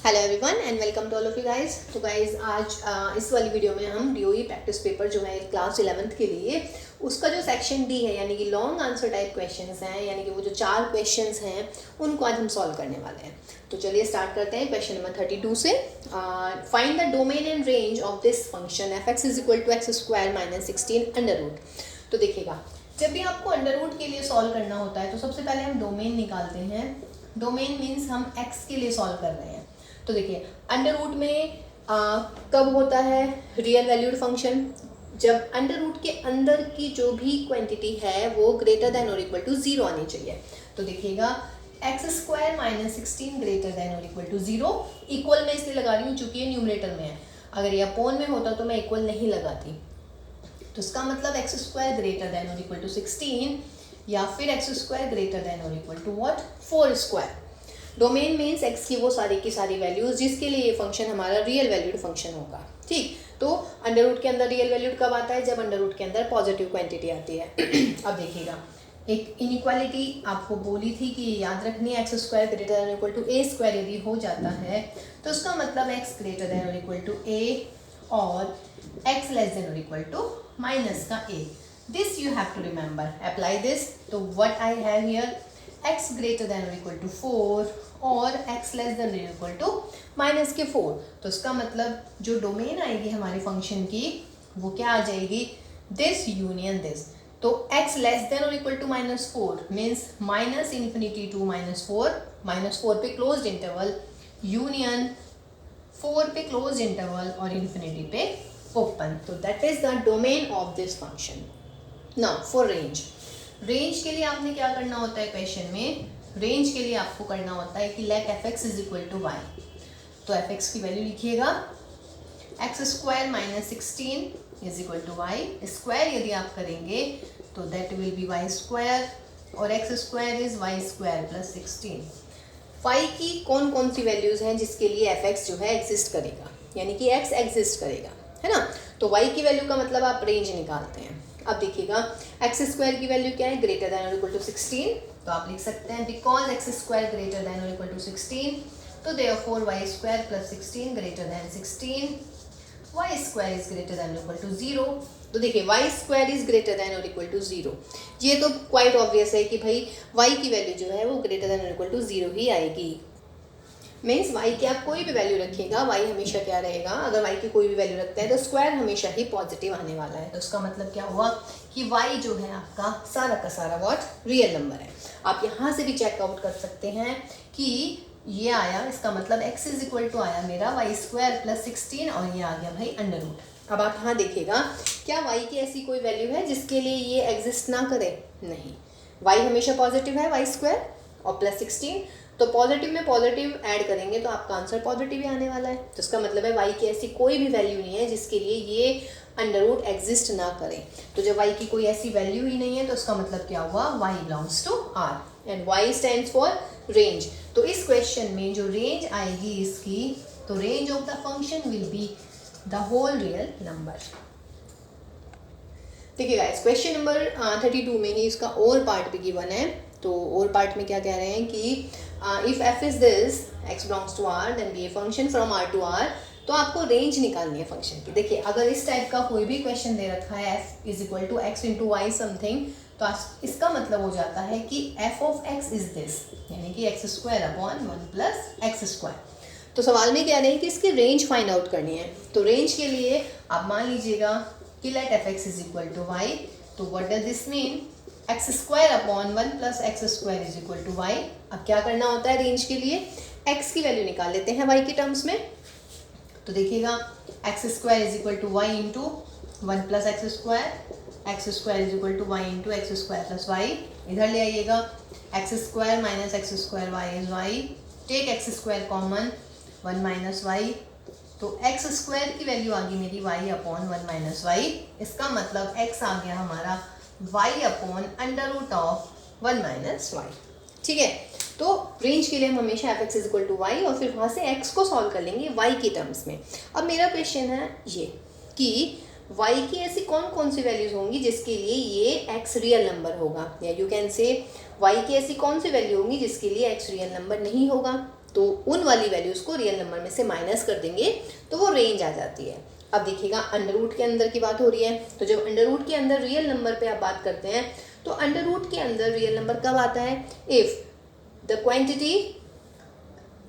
Hello everyone and welcome to all of you guys. तो guys आज इस वाली वीडियो में हम डीओई प्रैक्टिस पेपर जो है क्लास 11th के लिए उसका जो सेक्शन डी है यानी कि लॉन्ग आंसर टाइप क्वेश्चंस हैं, यानी कि वो जो 4 क्वेश्चंस हैं उनको आज हम सॉल्व करने वाले हैं। तो चलिए स्टार्ट करते हैं क्वेश्चन नंबर 32 से। Find the domain and range of this function f x is equal to x square minus 16 under root. तो देखिएगा, जब भी आपको अंडर रूट के लिए सॉल्व करना होता है तो सबसे पहले हम डोमेन निकालते हैं। डोमेन मीन्स हम एक्स के लिए सॉल्व कर रहे हैं। तो देखिए, अंडर रूट में कब होता है रियल वैल्यूड फंक्शन? जब अंडर रूट के अंदर की जो भी क्वांटिटी है वो ग्रेटर देन और इक्वल टू 0 आनी चाहिए। तो देखिएगा, x square minus 16 greater than और इक्वल टू 0। इक्वल में इसलिए लगा रही हूँ चूंकि ये न्यूमरेटर में है। अगर ये अपोन में होता तो मैं इक्वल नहीं लगाती। तो इसका मतलब एक्स स्क्वायर ग्रेटर देन और इक्वल टू 16 या फिर एक्स स्क्वायर ग्रेटर देन और equal to what 4 square. Domain means x की वो सारी की सारी वैल्यूज जिसके लिए ये फंक्शन हमारा रियल वैल्यूड फंक्शन होगा। ठीक, तो अंडर रूट के अंदर रियल वैल्यूड कब आता है? जब अंडर रूट के अंदर पॉजिटिव क्वांटिटी आती है। अब देखिएगा, एक इनइक्वालिटी आपको बोली थी कि याद रखनी है, x square greater than equal to a square यदि हो जाता है तो उसका मतलब एक्स ग्रेटर देन और इक्वल टू ए और एक्स लेस देन और इक्वल टू माइनस का a. This you have to remember, apply this. तो what I have here, x greater than और इक्वल टू 4 और x लेस देन और equal to minus के 4। तो इसका मतलब जो डोमेन आएगी हमारे फंक्शन की वो क्या आ जाएगी? This union this. तो x लेस देन और equal to minus 4 means minus infinity to minus 4 पे क्लोज्ड इंटरवल यूनियन 4 पे क्लोज्ड इंटरवल और इन्फिनिटी पे ओपन। तो that is the domain of this function. Now for range, range के लिए आपने क्या करना होता है क्वेश्चन में? रेंज के लिए आपको करना होता है कि let f x is equal to y. तो एफ एक्स की वैल्यू लिखिएगा, x square minus 16 is equal to y square. यदि आप करेंगे तो that will be y square और x square is y square plus 16। Y की कौन कौन सी वैल्यूज हैं जिसके लिए एफ एक्स जो है एग्जिस्ट करेगा, यानी कि एक्स एग्जिस्ट करेगा, है ना? तो वाई की वैल्यू का मतलब आप रेंज निकालते हैं। अब देखिएगा, एक्स स्क्वायर की वैल्यू क्या है? ग्रेटर देन और इक्वल टू 16। तो आप लिख सकते हैं because x square greater than और इक्वल टू 16 तो therefore y square plus 16 greater than 16, y square is greater than और इक्वल टू 0। तो देखिए, y square is greater than और इक्वल टू 0, ये तो क्वाइट ऑब्वियस है कि भाई वाई की वैल्यू जो है वो ग्रेटर देन और इक्वल टू 0 ही आएगी। मीन्स वाई की आप कोई भी वैल्यू रखिएगा, वाई हमेशा क्या रहेगा? अगर वाई की कोई भी वैल्यू रखते हैं तो स्क्वायर हमेशा ही पॉजिटिव आने वाला है। तो उसका मतलब क्या हुआ कि वाई जो है आपका सारा का सारा व्हाट रियल नंबर है। आप यहाँ से भी चेकआउट कर सकते हैं कि ये आया, इसका मतलब एक्स इज इक्वल टू आया मेरा वाई स्क्वायर प्लस 16 और ये आ गया भाई अंडर रूट। अब आप यहाँ देखिएगा, क्या वाई की ऐसी कोई वैल्यू है जिसके लिए ये एग्जिस्ट ना करे? नहीं, वाई हमेशा पॉजिटिव है, वाई स्क्वायर और प्लस 16। तो पॉजिटिव में पॉजिटिव ऐड करेंगे तो आपका आंसर पॉजिटिव ही आने वाला है। तो इसका मतलब है वाई की ऐसी कोई भी वैल्यू नहीं है जिसके लिए ये अंडर रूट एग्जिस्ट ना करे। तो जब वाई की कोई ऐसी वैल्यू ही नहीं है तो इसका मतलब क्या हुआ? Y belongs to R and y stands for range. तो इस क्वेश्चन में जो रेंज आएगी इसकी, तो range of the function will be the whole real number. देखिए गाइस, क्वेश्चन नंबर 32 में ही इसका और पार्ट भी गिवन है। तो और पार्ट में क्या कह रहे हैं कि if f is this x belongs to R then be a function from R to R. तो आपको रेंज निकालनी है फंक्शन की। देखिए, अगर इस टाइप का कोई भी क्वेश्चन दे रखा है f is equal to x into y something, तो इसका मतलब हो जाता है कि f of x is this, यानी कि x square upon 1 plus x square. तो सवाल में कह रहे हैं कि इसकी रेंज फाइंड आउट करनी है। तो रेंज के लिए आप मान लीजिएगा कि let f x is equal to y. तो what does this mean? X square upon 1 plus x square is equal to y. अब क्या करना होता है रेंज के लिए? एक्स की वैल्यू निकाल लेते हैं वाई के टर्म्स में। तो देखिएगा, x square is equal to y into 1 plus x square is equal to y into x square plus y. इधर ले आइएगा, x square minus x square y is y. Take x square common, 1 minus y. तो x square की value आ गई मेरी Y upon 1 minus Y. इसका मतलब एक्स आ गया हमारा y upon under root of 1 minus y. ठीक है, तो रेंज के लिए हम हमेशा f x is equal to y और फिर वहाँ से एक्स को सॉल्व कर लेंगे वाई की टर्म्स में। अब मेरा क्वेश्चन है ये कि वाई की ऐसी कौन कौन सी वैल्यूज होंगी जिसके लिए ये एक्स रियल नंबर होगा, या यू कैन से वाई की ऐसी कौन सी वैल्यू होंगी जिसके लिए एक्स रियल नंबर नहीं होगा। तो उन वाली वैल्यूज़ को रियल नंबर में से माइनस कर देंगे तो वो रेंज आ जाती है। अब देखिएगा अंडर रूट के अंदर की बात हो रही है, तो जब अंडर रूट के अंदर रियल नंबर पे आप बात करते हैं तो अंडर रूट के अंदर रियल नंबर कब आता है? If the quantity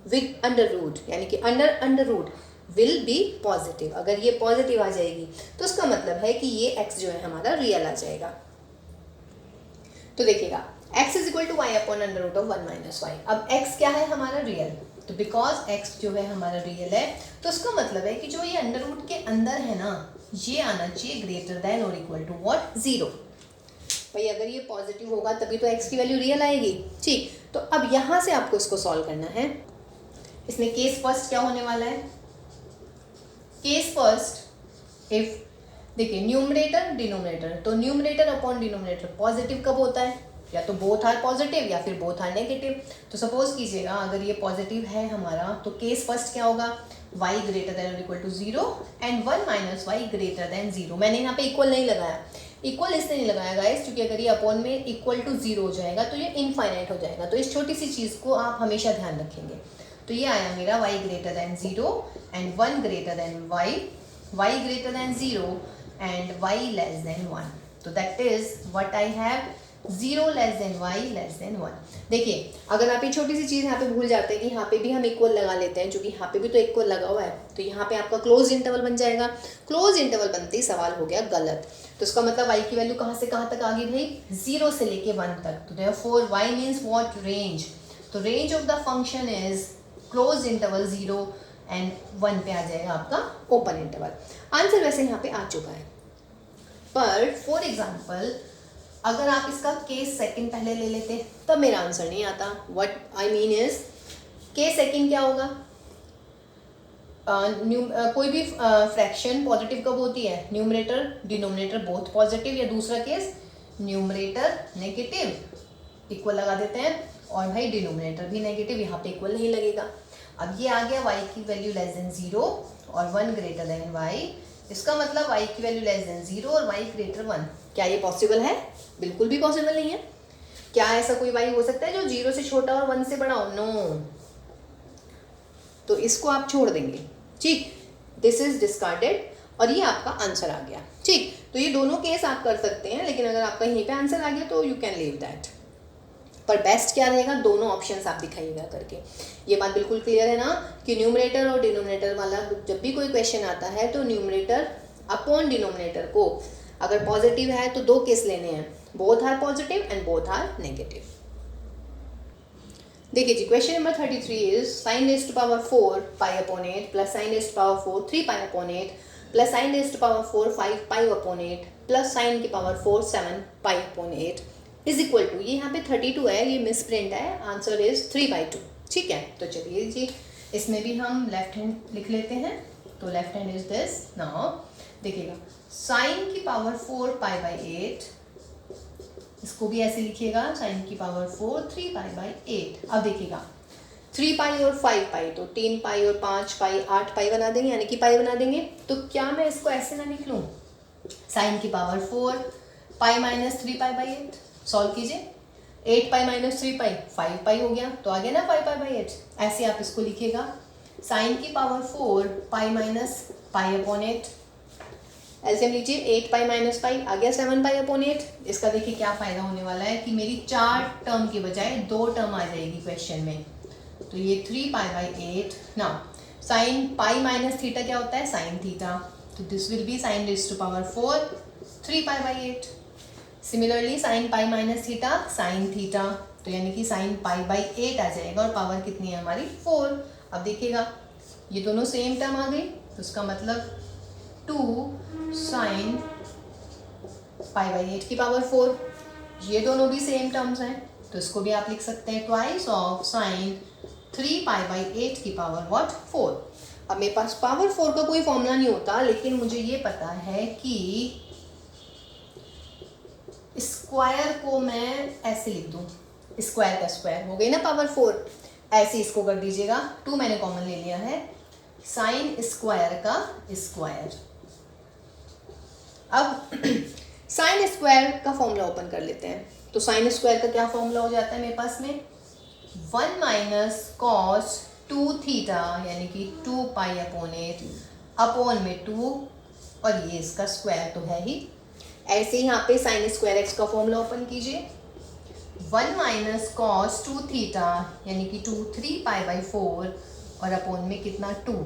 with under root, यानी कि under root will be positive. अगर ये पॉजिटिव आ जाएगी तो उसका मतलब है कि ये x जो है हमारा रियल आ जाएगा। तो देखिएगा x is equal to y upon under root of 1 minus y. अब x क्या है? हमारा रियल। तो बिकॉज x जो है हमारा रियल है तो उसका मतलब है कि जो ये अंडर रूट के अंदर है ना, ये आना चाहिए ग्रेटर देन और इक्वल टू व्हाट? 0। भाई अगर ये पॉजिटिव होगा तभी तो x की वैल्यू रियल आएगी। ठीक, तो अब यहाँ से आपको इसको सॉल्व करना है। इसमें केस फर्स्ट क्या होने वाला है? केस फर्स्ट, इफ देखिए न्यूमरेटर डिनोमिनेटर, तो न्यूमरेटर अपॉन डिनोमिनेटर पॉजिटिव कब होता है? या तो बोथ आर पॉजिटिव या फिर बोथ आर नेगेटिव। तो सपोज कीजिएगा अगर ये पॉजिटिव है हमारा तो केस फर्स्ट क्या होगा? y ग्रेटर देन और equal to 0 and 1 minus y greater than 0। मैंने यहाँ पे इक्वल नहीं लगाया, इक्वल इसलिए नहीं लगाया गाइस क्योंकि अगर ये अपॉन में इक्वल टू 0 हो जाएगा तो ये इनफाइनाइट हो जाएगा। तो इस छोटी सी चीज़ को आप हमेशा ध्यान रखेंगे। तो ये आया मेरा y greater than 0 and 1 greater than y greater than 0 and y less than 1। तो that is what I have, 0 less than y less than 1। देखिए अगर आप ये छोटी सी चीज़ यहाँ पे भूल जाते हैं कि यहाँ पे भी हम इक्वल लगा लेते हैं, क्योंकि यहाँ पे भी तो इक्वल लगा हुआ है, तो यहाँ पे आपका क्लोज इंटरवल बन जाएगा। क्लोज इंटरवल बनते ही सवाल हो गया गलत। तो इसका मतलब y की वैल्यू कहाँ से कहाँ तक आ गई भाई? 0 से लेके 1 तक। तो therefore y means what? Range. तो range of the function is close interval 0 and 1 पे आ जाएगा आपका ओपन इंटरवल। आंसर वैसे यहाँ पे आ चुका है, पर फॉर एग्जाम्पल अगर आप इसका केस सेकंड पहले ले लेते तब मेरा आंसर नहीं आता। What I mean is, case second क्या होगा? कोई भी फ्रैक्शन पॉजिटिव कब होती है? न्यूमरेटर डिनोमिनेटर बोथ पॉजिटिव, या दूसरा केस न्यूमरेटर नेगेटिव इक्वल लगा देते हैं और भाई डिनोमिनेटर भी नेगेटिव, यहाँ पे इक्वल नहीं लगेगा। अब ये आ गया y की वैल्यू लेस देन 0 और 1 ग्रेटर देन y। इसका मतलब y की वैल्यू लेस देन 0 और y ग्रेटर 1। क्या ये पॉसिबल है? बिल्कुल भी पॉसिबल नहीं है। क्या ऐसा कोई y हो सकता है जो 0 से छोटा और 1 से बड़ा हो? नो। तो इसको आप छोड़ देंगे। ठीक, दिस इज डिस्कार्डेड और ये आपका आंसर आ गया। ठीक, तो ये दोनों केस आप कर सकते हैं, लेकिन अगर आपका यहीं पे आंसर आ गया तो यू कैन लीव दैट। पर बेस्ट क्या रहेगा? दोनों ऑप्शंस आप दिखाइएगा करके। ये बात बिल्कुल क्लियर है ना कि न्यूमरेटर और डिनोमिनेटर वाला जब भी कोई क्वेश्चन आता है तो न्यूमरेटर अपॉन डिनोमिनेटर को अगर पॉजिटिव है तो दो केस लेने हैं, both are positive and both are negative. देखिए जी, question number 33 is sine raised to power 4 pi upon 8 plus sine raised to power 4 3 pi upon 8 plus sine raised to power 4 5 pi upon 8 plus sine की power 4 7 pi upon 8 is equal to, ये यहाँ पे 32 है, ये मिस प्रिंट है, answer is 3/2। ठीक है, तो चलिए जी इसमें भी हम लेफ्ट हैंड लिख लेते हैं। तो left hand is this. Now देखिएगा साइन की पावर 4 पाई बाई 8, इसको भी ऐसे लिखिएगा साइन की पावर 4 3 पाई बाई 8। अब देखिएगा 3 पाई और 5 पाई, तो 3 पाई और 5 पाई 8 पाई बना देंगे, यानी कि पाई बना देंगे। तो क्या मैं इसको ऐसे ना लिख लूँ, साइन की power 4 pi minus 3 pi by 8, solve कीजिए। 8 पाई माइनस 3 पाई 5 पाई हो गया, तो आ गया ना 5 पाई बाई 8। ऐसे आप इसको लिखिएगा साइन की power 4 pi minus pi upon 8, LCM लीजिए 8 पाई माइनस पाई आ गया 7 पाई अपॉन 8। इसका देखिए क्या फ़ायदा होने वाला है कि मेरी 4 टर्म के बजाय 2 टर्म आ जाएगी क्वेश्चन में। तो ये 3 पाई बाई 8। ना साइन पाई माइनस थीटा क्या होता है? Sine theta. तो this will be sine raised to power 4 3 pi by 8। Similarly sine pi minus theta sine theta, तो यानी कि साइन पाई बाई 8 आ जाएगा और पावर कितनी है हमारी 4। अब देखिएगा ये दोनों सेम टर्म आ गई, तो उसका मतलब 2 साइन पाई बाई 8 की पावर 4, ये दोनों भी सेम टर्म्स हैं, तो इसको भी आप लिख सकते हैं twice of sine 3 pi by 8 की पावर व्हाट 4। अब मेरे पास पावर 4 का कोई फॉर्मूला नहीं होता, लेकिन मुझे ये पता है कि स्क्वायर को मैं ऐसे लिख दूँ, स्क्वायर का स्क्वायर हो गई ना पावर 4, ऐसे इसको कर दीजिएगा। 2 मैंने कॉमन ले लिया है, साइन स्क्वायर का स्क्वायर। अब साइन स्क्वायर का फॉर्मूला ओपन कर लेते हैं। तो साइन स्क्वायर का क्या फॉर्मूला हो जाता है मेरे पास में 1 माइनस कॉस 2 थीटा यानी कि 2 पाई अपॉन 8 अपॉन में 2 और ये इसका स्क्वायर तो है ही। ऐसे ही यहाँ पे साइन स्क्वायर एक्स का फॉर्मूला ओपन कीजिए। 1 माइनस कॉस 2 थीटा यानी कि 2 3 पाई बाई 4 और अपॉन में कितना 2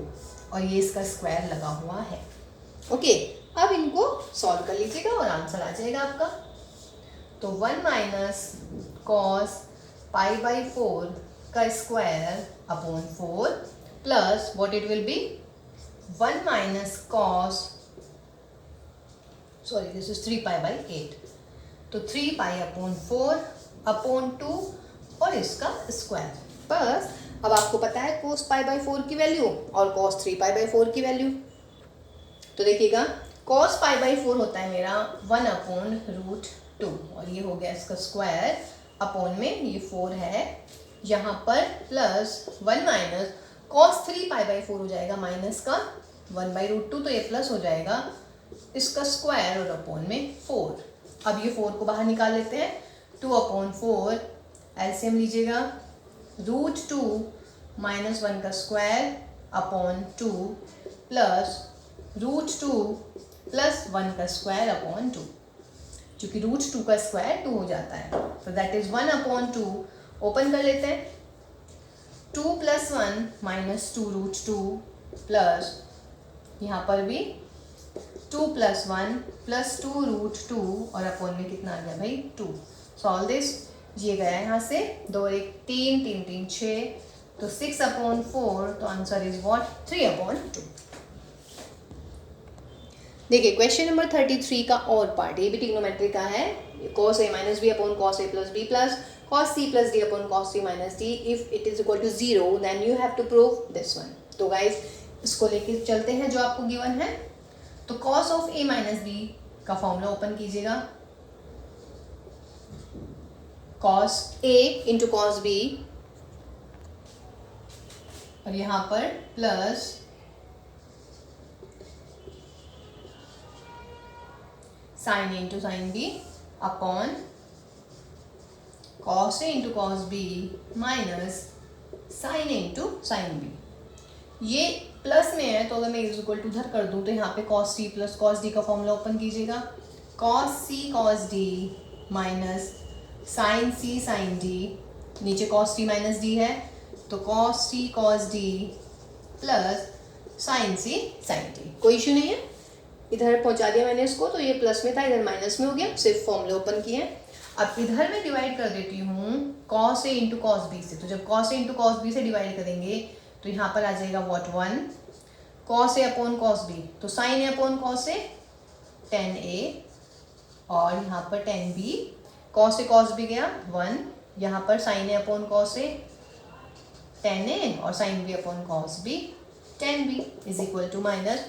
और ये इसका स्क्वायर लगा हुआ है। ओके, अब इनको सॉल्व कर लीजिएगा और आंसर आ जाएगा आपका। तो 1 माइनस कॉस पाई बाई 4 का square upon 4 plus what it will be 1 minus cos this is 3 pi by 8, तो 3 पाई अपॉन 4 अपॉन 2 और इसका स्क्वायर। बस अब आपको पता है कोस पाई बाई 4 की वैल्यू और कॉस 3 पाई बाई 4 की वैल्यू। तो देखिएगा कॉस पाई बाई 4 होता है मेरा 1 अपॉन रूट 2 और ये हो गया इसका स्क्वायर अपॉन में ये 4 है यहाँ पर plus 1 minus cos 3 pi by 4 हो जाएगा माइनस का 1 बाई रूट 2, तो ये प्लस हो जाएगा इसका स्क्वायर और अपॉन में 4। अब ये 4 को बाहर निकाल लेते हैं। 2 अपॉन 4 एलसीएम लीजिएगा, रूट 2 माइनस 1 का square upon 2 plus root 2 plus 1 का स्क्वायर अपॉन 2, क्योंकि रूट 2 का स्क्वायर 2 हो जाता है, तो दैट इज 1 अपॉन 2। ओपन कर लेते हैं। 2 प्लस 1 माइनस 2 रूट 2 प्लस यहाँ पर भी 2 प्लस 1 प्लस 2 रूट 2 और अपॉन में कितना आ गया भाई 2। सॉल्व दिस, ये गया यहाँ से 2 और 1 3 3 3 6, तो 6 अपॉन 4, तो आंसर इज व्हाट 3 अपॉन 2। देखिए क्वेश्चन नंबर 33 का और पार्ट, ये भी ट्रिग्नोमेट्री का है। cos a minus b upon cos a plus b plus cos c plus d upon cos c minus d, if it is equal to 0 then you have to prove this one. तो guys इसको लेके चलते हैं जो आपको given है। तो cos of a minus b का फॉर्मूला ओपन कीजिएगा, cos a into cos b और यहाँ पर plus sine a into sine b upon cos a into cos b minus sine a into sine b। ये plus में है तो अगर मैं इज इक्वल टू उधर कर दूं तो यहाँ पे cos c plus cos d का फॉर्मूला ओपन कीजिएगा, cos c cos d minus sine c sine d, नीचे cos c माइनस d है तो cos c cos d plus sine c sine d। कोई इशू नहीं है, इधर पहुंचा दिया मैंने इसको, तो ये प्लस में था इधर माइनस में हो गया, सिर्फ फॉर्मूले ओपन किए। अब इधर मैं डिवाइड कर देती हूँ cos a into cos b से, तो जब cos a into cos b से डिवाइड करेंगे तो यहाँ पर आ जाएगा what 1 cos a upon cos b, तो sin a upon cos a tan a और यहाँ पर tan b, cos a cos b गया 1, यहाँ पर sin a upon cos a tan a और sin b upon cos b tan b is equal to minus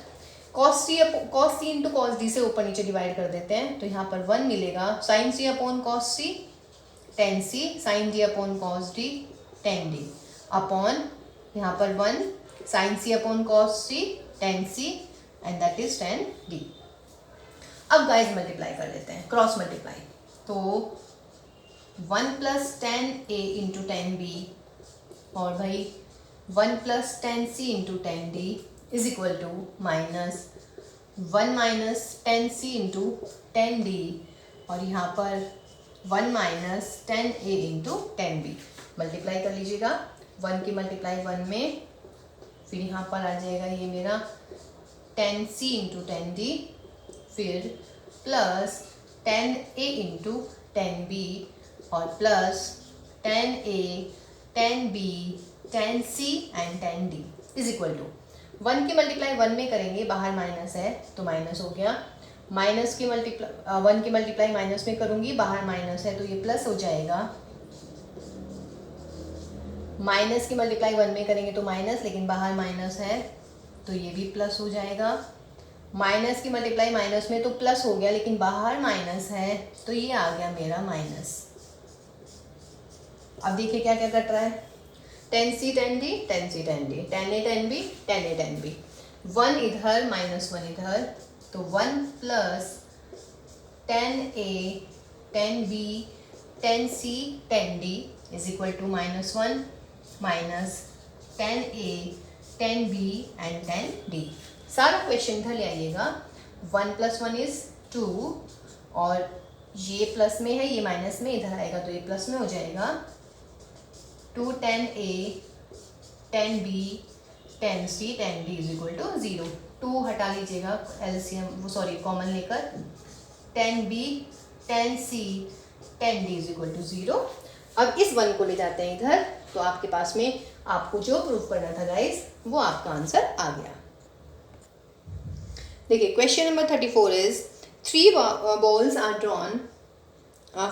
cos c into cos d से ऊपर नीचे डिवाइड कर देते हैं, तो यहाँ पर 1 मिलेगा sin c upon cos c tan c sin d upon cos d tan d upon यहाँ पर 1 sin c upon cos c tan c and that is tan d। अब गाइस मल्टीप्लाई कर लेते हैं, क्रॉस मल्टीप्लाई, तो 1 plus tan a into tan b और भाई 1 plus tan c into tan d is equal to minus 1 minus tan c into tan d और यहाँ पर 1 minus tan a into tan b। Multiply कर लीजिएगा, 1 की multiply 1 में, फिर यहाँ पर आ जाएगा ये मेरा tan c into tan d, फिर plus tan a into tan b और plus tan a tan b tan c and tan d is equal to 1 की मल्टीप्लाई 1 में करेंगे, बाहर माइनस है तो माइनस हो गया, माइनस की मल्टीप्लाई 1 की मल्टीप्लाई माइनस में करूँगी, बाहर माइनस है तो ये प्लस हो जाएगा, माइनस की मल्टीप्लाई 1 में करेंगे तो माइनस, लेकिन बाहर माइनस है तो ये भी प्लस हो जाएगा, माइनस की मल्टीप्लाई माइनस में तो प्लस हो गया लेकिन बाहर माइनस है तो ये आ गया मेरा माइनस। अब देखिए क्या क्या कट रहा है, tan c tan d tan c tan d tan a tan b tan a tan b, 1 इधर माइनस 1 इधर, तो 1 plus tan a tan b tan c tan d is equal to -1 minus 10A 10B and 10D। सारा question इधर ले आइएगा। 1 + 1 = 2 और ये plus में है, ये माइनस में, इधर आएगा तो ये प्लस में हो जाएगा। 2 10A 10B 10C 10D = 0। 2 हटा लीजिएगा एलसीएम, वो सॉरी कॉमन लेकर, 10B 10C 10D = 0। अब इस 1 को ले जाते हैं इधर, तो आपके पास में आपको जो प्रूफ करना था गाइस वो आपका आंसर आ गया। देखिए question number 34 is 3 balls are drawn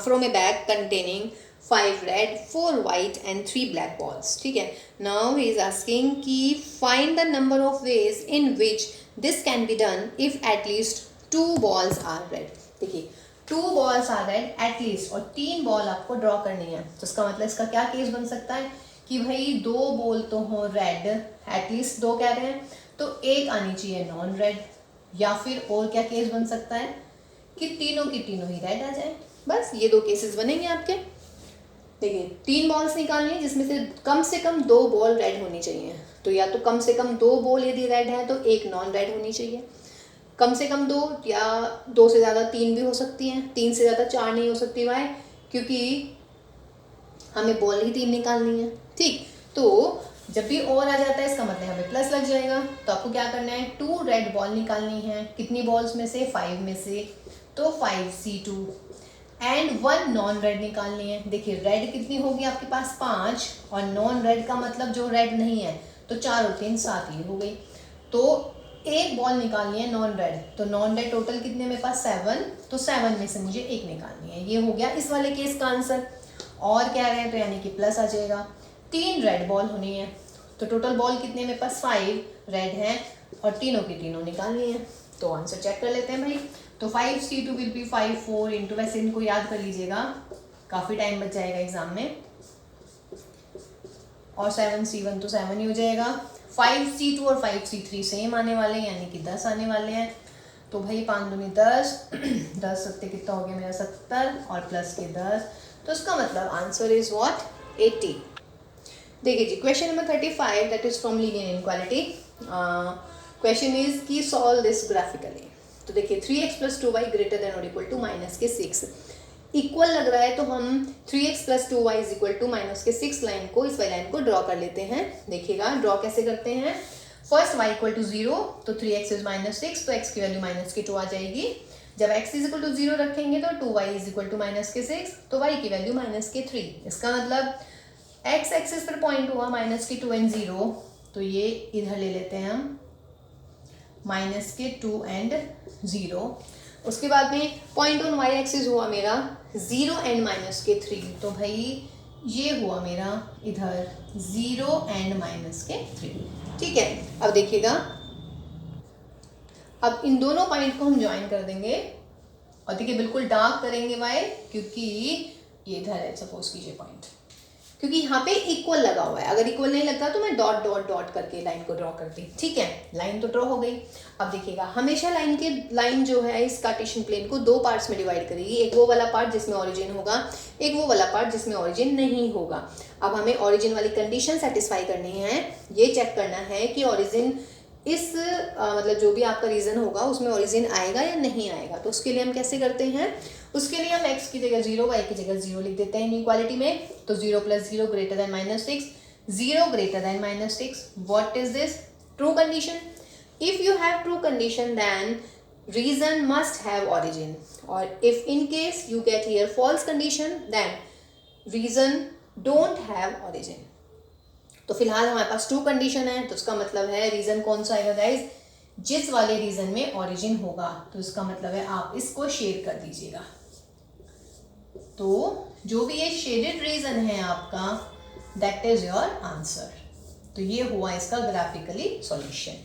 from a bag containing 5 red, 4 white and 3 black balls। ठीक है, now he is asking कि find the number of ways in which this can be done if at least 2 balls are red। देखिए 2 balls are red at least, और 3 ball आपको draw करनी है, तो इसका मतलब इसका क्या केस बन सकता है कि भाई 2 बॉल तो हो रेड, एटलीस्ट 2 कह रहे हैं, तो एक आनी चाहिए नॉन रेड, या फिर और क्या केस बन सकता है कि तीनों की तीनों ही रेड आ जाए। बस ये 2 केसेस बनेंगे आपके। देखिए 3 बॉल्स निकालनी है जिसमें से कम 2 बॉल रेड होनी चाहिए, तो या तो कम से कम 2 बॉल यदि रेड है तो एक नॉन रेड होनी चाहिए, कम से कम 2 या 2 से ज़्यादा 3 भी हो सकती हैं, 3 से ज़्यादा 4 नहीं हो सकती। वाई? क्योंकि हमें बॉल ही 3 निकालनी है। ठीक, तो जब भी और आ जाता है इसका मतलब हमें प्लस लग जाएगा, तो आपको क्या करना है, 2 रेड बॉल निकालनी है। कितनी बॉल्स में से? 5 में से, तो 5C2 एंड 1 नॉन रेड निकालनी है। देखिए रेड कितनी होगी आपके पास? 5, और नॉन रेड का मतलब जो रेड नहीं है, तो 4 और 3 7 ही हो गई, तो एक बॉल निकालनी है नॉन रेड, तो नॉन रेड टोटल कितने मेरे पास? 7, तो 7 में से मुझे एक निकालनी है। ये हो गया इस वाले केस का आंसर। और कह रहे हैं तो यानी कि प्लस आ जाएगा। 3 रेड बॉल होनी है, तो टोटल बॉल कितने मेरे पास? 5 रेड हैं, और तीनों की तीनों निकालनी है, तो आंसर चेक कर लेते हैं भाई। तो 5C2 विल बी 5 4 इंटू, वैसे इनको याद कर लीजिएगा, काफ़ी टाइम बच जाएगा एग्जाम में, और 7C1 तो 7 ही हो जाएगा। 5C2 और 5C3 सेम आने वाले हैं, यानी कि 10 आने वाले हैं, तो भाई 5 दूनी 10 10 सत्ते कितना हो गया मेरा? 70, और प्लस के 10, तो इसका मतलब आंसर इज व्हाट? 80। देखिए जी question number 35 that is from linear inequality. Question is की सॉल्व दिस ग्राफिकली। तो देखिए 3x + 2y ≥ -6 इक्वल लग रहा है, तो हम 3x + 2y = -6 लाइन को, इस वाली लाइन को ड्रॉ कर लेते हैं। देखिएगा ड्रॉ कैसे करते हैं। फर्स्ट y = 0, तो 3x is -6, तो x की वैल्यू -2 आ जाएगी। जब x = 0 रखेंगे तो 2y = -6, तो y की वैल्यू -3। इसका मतलब x एक्सिस पर पॉइंट हुआ -2 and 0, तो ये इधर ले लेते हैं हम -2 and 0। उसके बाद में पॉइंट ऑन y एक्सिस हुआ मेरा 0 and -3, तो भाई ये हुआ मेरा इधर 0 and -3। ठीक है, अब देखिएगा, अब इन दोनों पॉइंट को हम ज्वाइन कर देंगे, और देखिए बिल्कुल डार्क करेंगे वाई, क्योंकि ये इधर है सपोज कीजिए पॉइंट, क्योंकि यहाँ पे इक्वल लगा हुआ है। अगर इक्वल नहीं लगता तो मैं डॉट डॉट डॉट करके लाइन को ड्रॉ करती। ठीक है, लाइन तो ड्रॉ हो गई। अब देखिएगा हमेशा लाइन जो है इस कार्टेशियन प्लेन को 2 पार्ट्स में डिवाइड करेगी। एक वो वाला पार्ट जिसमें ओरिजिन होगा, एक वो वाला पार्ट जिसमें ओरिजिन नहीं होगा। अब हमें ओरिजिन वाली कंडीशन सेटिस्फाई करनी है, ये चेक करना है कि ओरिजिन इस मतलब जो भी आपका रीज़न होगा उसमें ओरिजिन आएगा या नहीं आएगा। तो उसके लिए हम कैसे करते हैं, उसके लिए हम x की जगह 0, y की जगह 0 लिख देते हैं इनइक्वालिटी में। तो 0 + 0 greater than -6, 0 greater than -6, what is this? True condition. If you have true condition then reason must have origin, or if in case you get here false condition then reason don't have origin। तो फिलहाल हमारे पास true condition है, तो इसका मतलब है reason कौन सा आएगा गाइज? जिस वाले रीजन में ओरिजिन होगा, तो इसका मतलब है आप इसको शेड कर दीजिएगा। तो जो भी ये शेडेड रीजन है आपका, दैट इज योर आंसर। तो ये हुआ इसका ग्राफिकली सॉल्यूशन।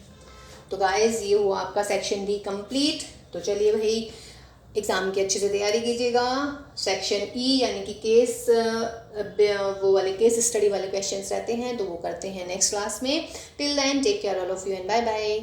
तो गाइज ये हुआ आपका सेक्शन डी कंप्लीट। तो चलिए भाई एग्ज़ाम की अच्छे से तैयारी कीजिएगा। सेक्शन ई यानी कि केस वो वाले केस स्टडी वाले क्वेश्चंस रहते हैं, तो वो करते हैं नेक्स्ट क्लास में। Till then take care all of you and bye bye.